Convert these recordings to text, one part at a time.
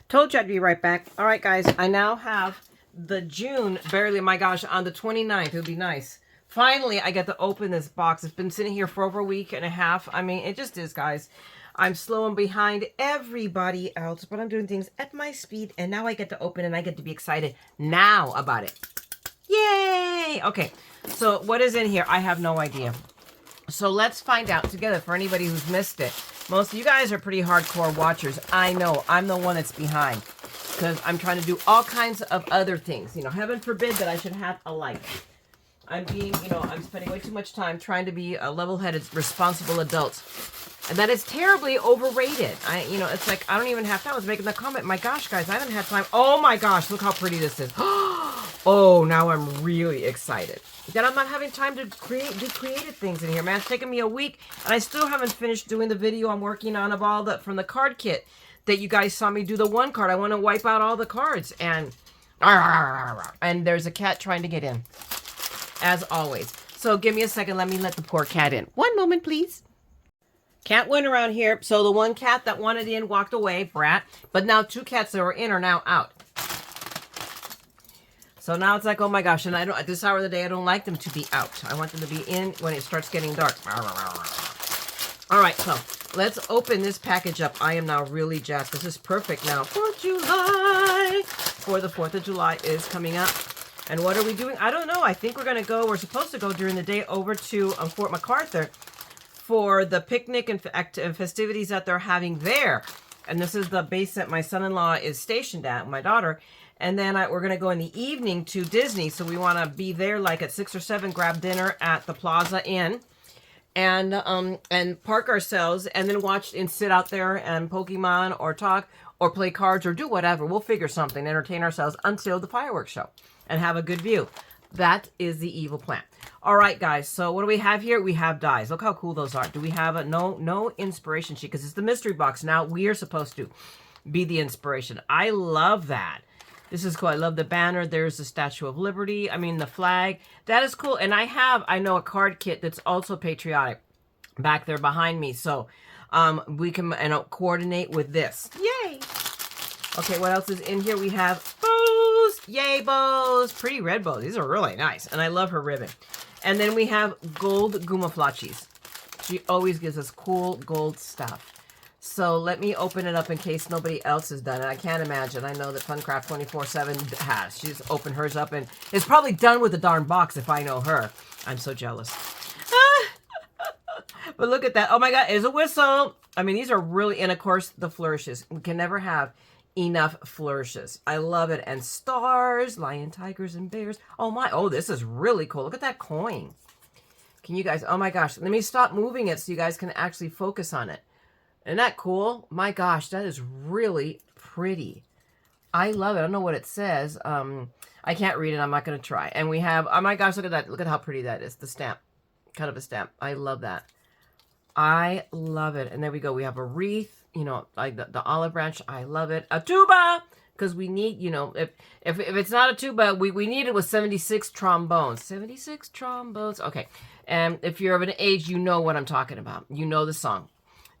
Told you I'd be right back. All right, guys, I now have the June, barely, my gosh, on the 29th. It would be nice. Finally, I get to open this box. It's been sitting here for over a week and a half. I mean, it just is, guys. I'm slow and behind everybody else, but I'm doing things at my speed, and now I get to open and I get to be excited now about it. Yay! Okay, so what is in here? I have no idea. So let's find out together for anybody who's missed it. Most of you guys are pretty hardcore watchers. I know. I'm the one that's behind because I'm trying to do all kinds of other things. You know, heaven forbid that I should have a life. I'm being, you know, I'm spending way too much time trying to be a level-headed, responsible adult. And that is terribly overrated. You know, it's like, I don't even have time. I was making the comment. My gosh, guys, I haven't had time. Oh my gosh, look how pretty this is. Oh, now I'm really excited. That I'm not having time to do creative things in here, man. It's taken me a week, and I still haven't finished doing the video I'm working on of all the, from the card kit that you guys saw me do the one card. I want to wipe out all the cards, and there's a cat trying to get in, as always. So give me a second. Let the poor cat in. One moment, please. Cat went around here. So the one cat that wanted in walked away, brat. But now two cats that were in are now out. So now it's like, oh my gosh, and I don't, at this hour of the day, I don't like them to be out. I want them to be in when it starts getting dark. All right, so let's open this package up. I am now really jazzed. This is perfect now for July. For the 4th of July is coming up. And what are we doing? I don't know. I think we're supposed to go during the day over to Fort MacArthur for the picnic and festivities that they're having there. And this is the base that my son-in-law is stationed at, my daughter. And then we're going to go in the evening to Disney. So we want to be there like at 6 or 7, grab dinner at the Plaza Inn. And park ourselves and then watch and sit out there and Pokemon or talk or play cards or do whatever. We'll figure something, entertain ourselves until the fireworks show and have a good view. That is the evil plan. All right, guys. So what do we have here? We have dies. Look how cool those are. Do we have a no inspiration sheet? Because it's the mystery box. Now we are supposed to be the inspiration. I love that. This is cool. I love the banner. There's the Statue of Liberty. I mean, the flag. That is cool. And I know a card kit that's also patriotic back there behind me. So we can coordinate with this. Yay! Okay, what else is in here? We have bows. Yay, bows. Pretty red bows. These are really nice. And I love her ribbon. And then we have gold gumaflachis. She always gives us cool gold stuff. So let me open it up in case nobody else has done it. I can't imagine. I know that Funcraft 24/7 has. She's opened hers up and is probably done with the darn box if I know her. I'm so jealous. But look at that. Oh my God, there's a whistle. I mean, these are really, and of course, the flourishes. We can never have enough flourishes. I love it. And stars, lion, tigers, and bears. Oh my, oh, this is really cool. Look at that coin. Can you guys, oh my gosh, let me stop moving it so you guys can actually focus on it. Isn't that cool? My gosh, that is really pretty. I love it. I don't know what it says. I can't read it. I'm not going to try. And we have, oh my gosh, look at that. Look at how pretty that is. The stamp. Kind of a stamp. I love that. I love it. And there we go. We have a wreath, you know, like the olive branch. I love it. A tuba, because we need, you know, if it's not a tuba, we need it with 76 trombones. 76 trombones. Okay. And if you're of an age, you know what I'm talking about. You know the song.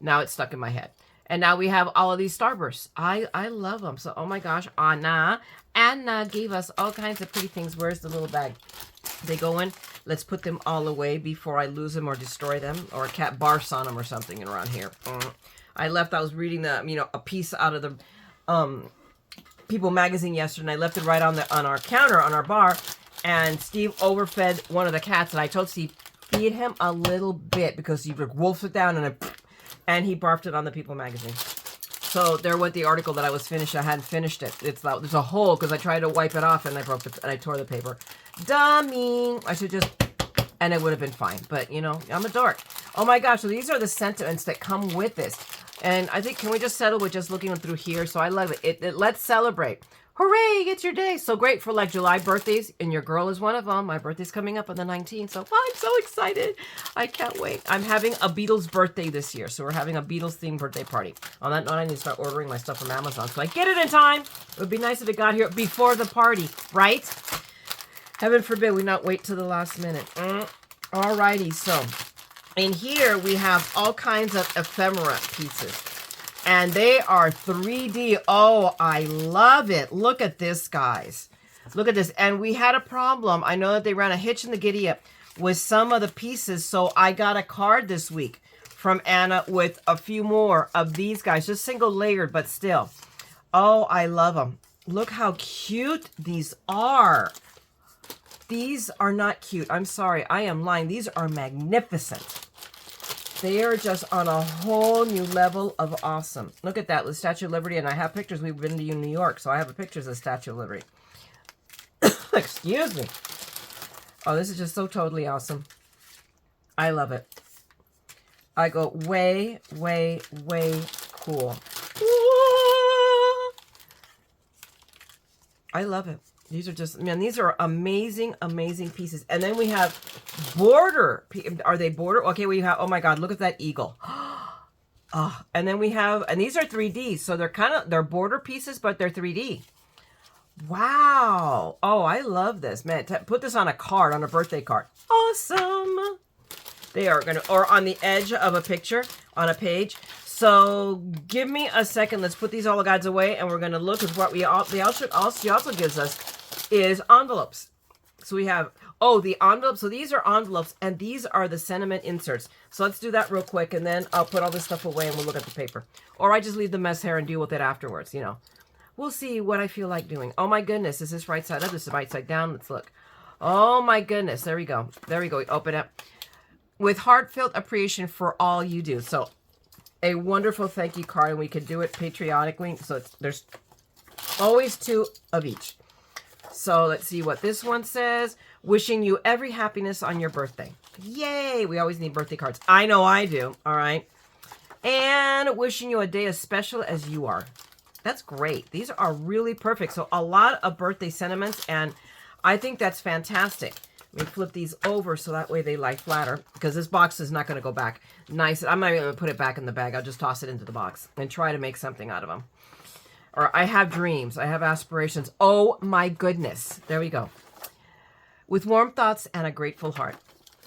Now it's stuck in my head. And now we have all of these starbursts. I love them. So, oh my gosh, Anna gave us all kinds of pretty things. Where's the little bag? They go in. Let's put them all away before I lose them or destroy them. Or a cat barfs on them or something around here. I was reading a piece out of the People magazine yesterday. And I left it right on our counter, on our bar. And Steve overfed one of the cats. And I told Steve, feed him a little bit because he wolfs it down and he barfed it on the People magazine. So there went the article that I was finished. I hadn't finished it. There's a hole because I tried to wipe it off and I broke it and I tore the paper. Dummy. I should just, and it would have been fine. But you know, I'm a dork. Oh my gosh. So these are the sentiments that come with this. And I think, can we just settle with just looking through here? So I love it. Let's celebrate. Hooray, it's your day. So great for like July birthdays. And your girl is one of them. My birthday's coming up on the 19th. So I'm so excited. I can't wait. I'm having a Beatles birthday this year. So we're having a Beatles themed birthday party. On that note, I need to start ordering my stuff from Amazon. So I get it in time. It would be nice if it got here before the party, right? Heaven forbid we not wait till the last minute. Alrighty, so in here we have all kinds of ephemera pieces. And they are 3D. Oh, I love it. Look at this, guys. Look at this. And we had a problem. I know that they ran a hitch in the giddy up with some of the pieces. So I got a card this week from Anna with a few more of these guys. Just single layered, but still. Oh, I love them. Look how cute these are. These are not cute. I'm sorry. I am lying. These are magnificent. They are just on a whole new level of awesome. Look at that, the Statue of Liberty. And I have pictures. We've been to New York, so I have pictures of the Statue of Liberty. Excuse me. Oh, this is just so totally awesome. I love it. I go way, way, way cool. I love it. These are just, man, these are amazing, amazing pieces. And then we have border. Are they border? Okay, we have, oh my God, look at that eagle. Oh, and then we have, and these are 3D. So they're border pieces, but they're 3D. Wow. Oh, I love this, man. Put this on a card, on a birthday card. Awesome. They are going to, or on the edge of a picture, on a page. So give me a second. Let's put these all the guides away, and we're going to look at what she also gives us is envelopes. So we have, oh, the envelopes. So these are envelopes, and these are the sentiment inserts. So let's do that real quick, and then I'll put all this stuff away, and we'll look at the paper. Or I just leave the mess here and deal with it afterwards, you know. We'll see what I feel like doing. Oh, my goodness. Is this right side up? This is right side down. Let's look. Oh, my goodness. There we go. There we go. We open up. With heartfelt appreciation for all you do. So a wonderful thank you card, and we can do it patriotically. So there's always 2 of each. So let's see what this one says. Wishing you every happiness on your birthday. Yay! We always need birthday cards. I know I do. All right. And wishing you a day as special as you are. That's great. These are really perfect. So a lot of birthday sentiments, and I think that's fantastic. Let me flip these over so that way they lie flatter, because this box is not going to go back nice. I'm not even going to put it back in the bag. I'll just toss it into the box and try to make something out of them. Or I have dreams. I have aspirations. Oh my goodness. There we go. With warm thoughts and a grateful heart.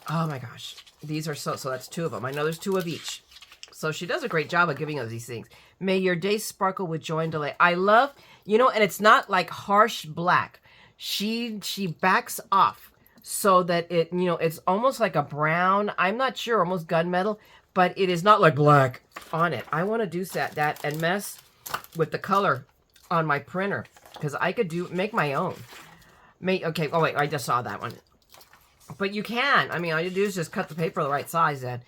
Oh my gosh. These are so that's 2 of them. I know there's 2 of each. So she does a great job of giving us these things. May your day sparkle with joy and delight. I love, you know, and it's not like harsh black. She backs off so that it, you know, it's almost like a brown. I'm not sure, almost gunmetal, but it is not like black on it. I want to do that and mess with the color on my printer, because I could make my own. Okay, oh wait, I just saw that one. But you can. I mean, all you do is just cut the paper the right size then.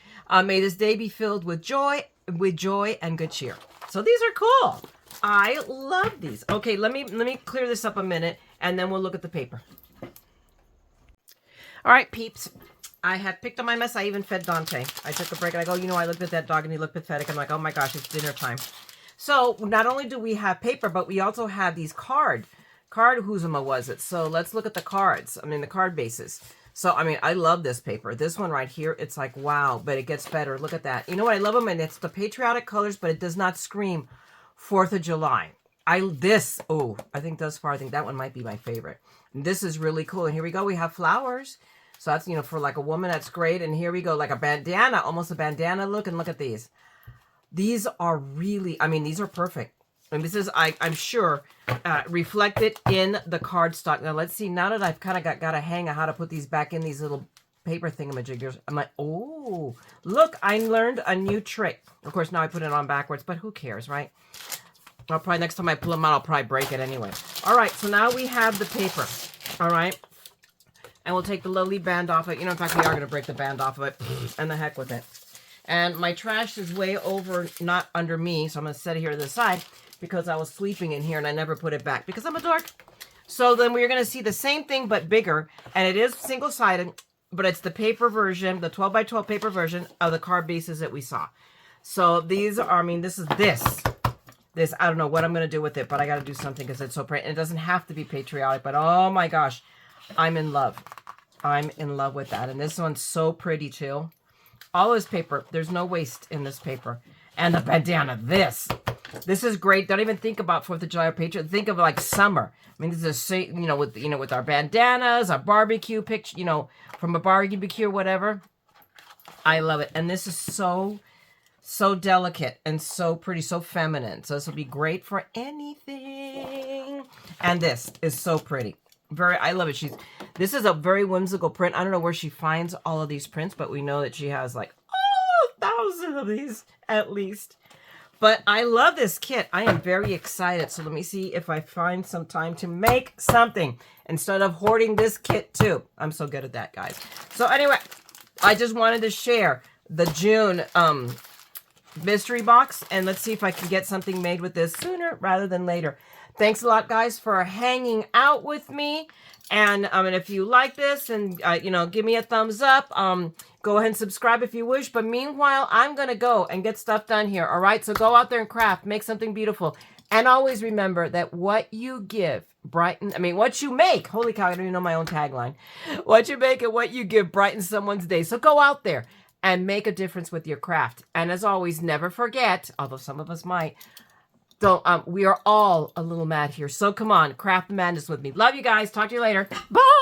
May this day be filled with joy and good cheer. So these are cool. I love these. Okay, let me clear this up a minute, and then we'll look at the paper. All right, peeps. I have picked up my mess. I even fed Dante. I took a break, and I go, you know, I looked at that dog, and he looked pathetic. I'm like, oh my gosh, it's dinner time. So not only do we have paper, but we also have these card whoozuma was it. So let's look at the cards. I mean, the card bases. So, I mean, I love this paper. This one right here, it's like, wow, but it gets better. Look at that. You know what? I love them, and it's the patriotic colors, but it does not scream 4th of July. I think thus far, I think that one might be my favorite. And this is really cool. And here we go. We have flowers. So that's, you know, for like a woman, that's great. And here we go, like a bandana, almost a bandana look. And look at these. These are really, I mean, these are perfect. And this is, I'm sure, reflected in the cardstock. Now, let's see. Now that I've kind of got a hang of how to put these back in these little paper thingamajiggers, I'm like, oh, look, I learned a new trick. Of course, now I put it on backwards, but who cares, right? I'll probably, next time I pull them out, I'll probably break it anyway. All right, so now we have the paper, all right? And we'll take the lovely band off it. You know, in fact, we are going to break the band off of it, and the heck with it. And my trash is way over, not under me, so I'm going to set it here to the side, because I was sleeping in here and I never put it back because I'm a dork. So then we're going to see the same thing but bigger, and it is single-sided, but it's the paper version, the 12 by 12 paper version of the card bases that we saw. So these are, I mean, this, I don't know what I'm going to do with it, but I got to do something because it's so pretty. And it doesn't have to be patriotic, but oh my gosh, I'm in love. I'm in love with that. And this one's so pretty too. All this paper, there's no waste in this paper. And the bandana, this is great. Don't even think about 4th of July or Patriot. Think of like summer. I mean, this is, you know, with our bandanas, our barbecue picture, you know, from a barbecue or whatever. I love it. And this is so So delicate and so pretty, so feminine. So this will be great for anything. And this is so pretty. I love it. This is a very whimsical print. I don't know where she finds all of these prints, but we know that she has like, 1,000 of these at least. But I love this kit. I am very excited. So let me see if I find some time to make something instead of hoarding this kit too. I'm so good at that, guys. So anyway, I just wanted to share the June mystery box, and let's see if I can get something made with this sooner rather than later. Thanks a lot, guys, for hanging out with me. And if you like this, and give me a thumbs up. Go ahead and subscribe if you wish. But meanwhile, I'm gonna go and get stuff done here. All right, so go out there and craft, make something beautiful, and always remember that what you give what you make. Holy cow, I don't even know my own tagline. What you make and what you give brightens someone's day. So go out there and make a difference with your craft. And as always, never forget, although some of us might, we are all a little mad here. So come on, craft the madness with me. Love you guys. Talk to you later. Bye.